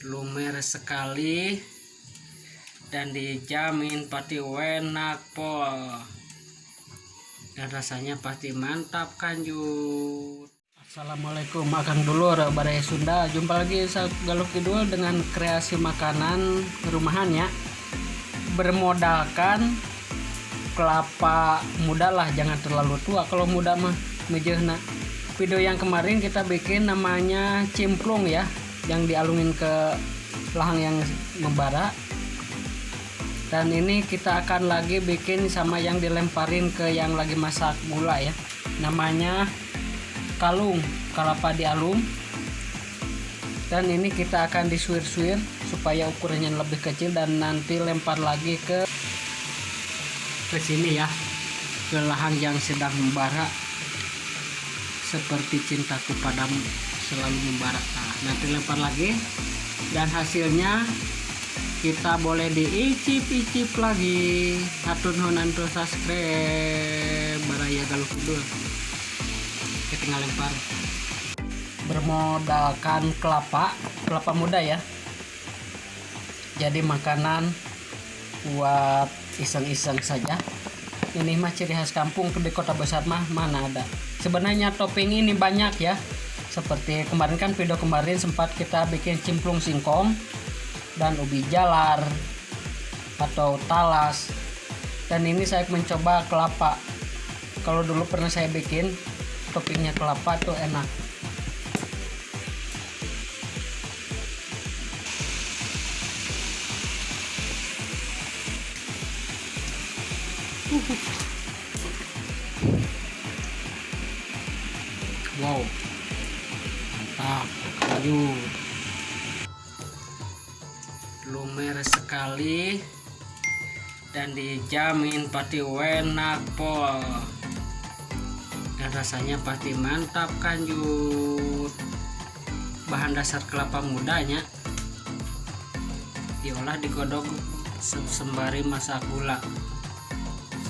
lumer sekali dan dijamin pasti enak pol, dan rasanya pasti mantap kanjut. Assalamualaikum, makan dulu Badai Sunda. Jumpa lagi saya Galuh Kidul dengan kreasi makanan rumahan ya, bermodalkan kelapa muda lah, jangan terlalu tua, kalau muda mah mejehna. Video yang kemarin kita bikin namanya cimplung ya, yang dialungin ke lahang yang membara. Dan ini kita akan lagi bikin sama yang dilemparin ke yang lagi masak gula ya, namanya kalung, kelapa dialum. Dan ini kita akan disuir-suir supaya ukurannya lebih kecil, dan nanti lempar lagi ke sini ya, ke lahang yang sedang membara, seperti cintaku padamu selalu membara. Nah, nanti lempar lagi, dan hasilnya kita boleh diicip-icip lagi. Hatur nuhun antu subscribe Baraya Galuh Kidul. Kita tinggal lempar. Bermodalkan kelapa muda ya, jadi makanan buat iseng-iseng saja. Ini mah ciri khas kampung, di kota besar mah mana ada. Sebenarnya topping ini banyak ya, seperti kemarin kan video kemarin sempat kita bikin cimplung singkong dan ubi jalar atau talas, dan ini saya mencoba kelapa. Kalau dulu pernah saya bikin toppingnya kelapa tuh enak. Wow, mantap, lanjut. Lumer sekali dan dijamin pasti enak pol, dan rasanya pasti mantap kanjut. Bahan dasar kelapa mudanya diolah, digodok sembari masak gula.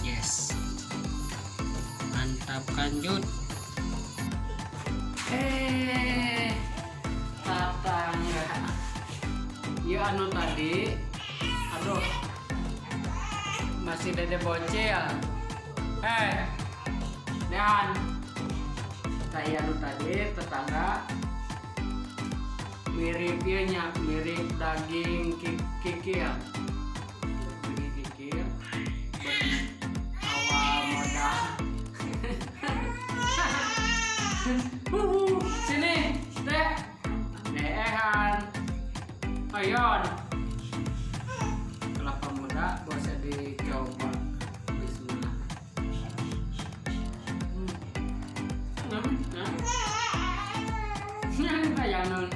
Yes, mantap kanjut. Tatangga ya anu tadi, aduh masih dede bocil. Dan saya anu tadi tetangga miripnya mirip daging kikil, awal modal. Sini dek, dehan ayon kelapa muda bisa dicoba. Bismillah. Kayak non.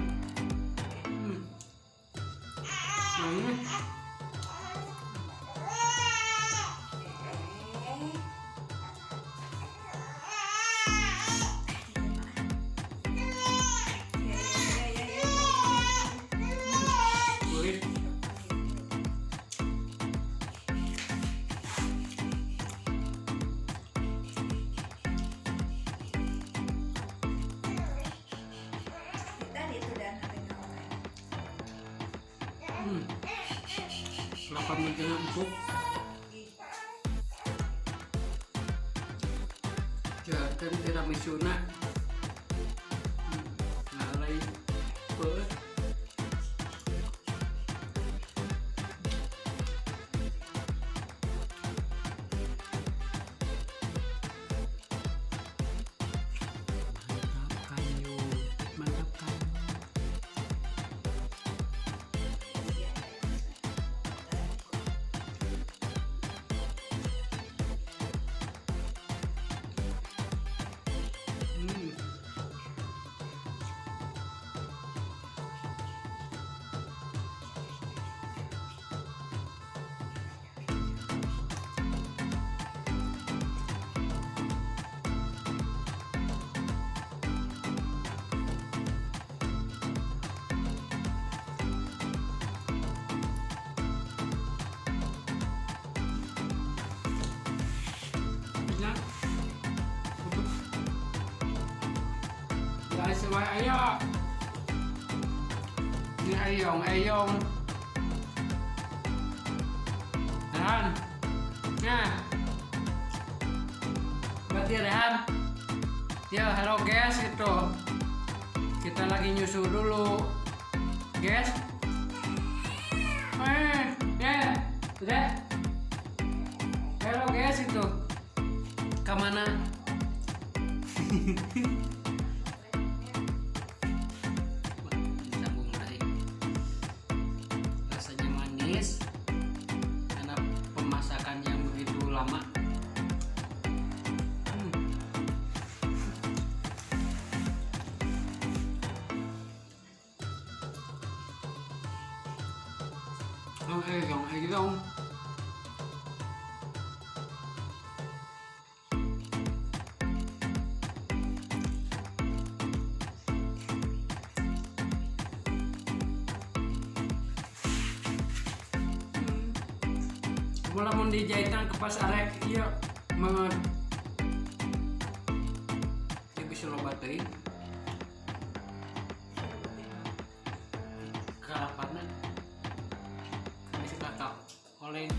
Kelapa mudanya empuk, jadi tiramisu nak ngalai beut. Mantap kan. Guys, ayo Ini Eyong. Rehan. Nah. Berarti Rehan. Ya, halo guys, itu kita lagi nyusu dulu, guys. Ya, udah. Halo guys, itu kemana? Sambung lagi. Rasanya manis karena pemasakan yang begitu lama. Eyong. Mula mau dijahitan ke pas arek iya banget. Dia bisa lo baterai. Karapannya bisa kakak oleh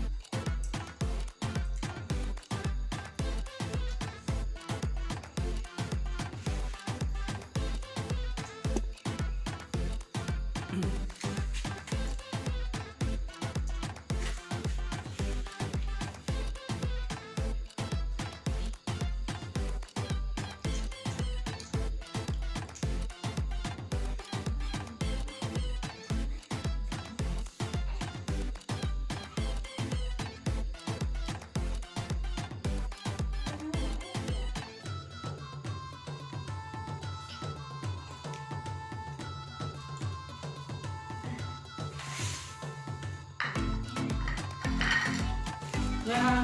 ya.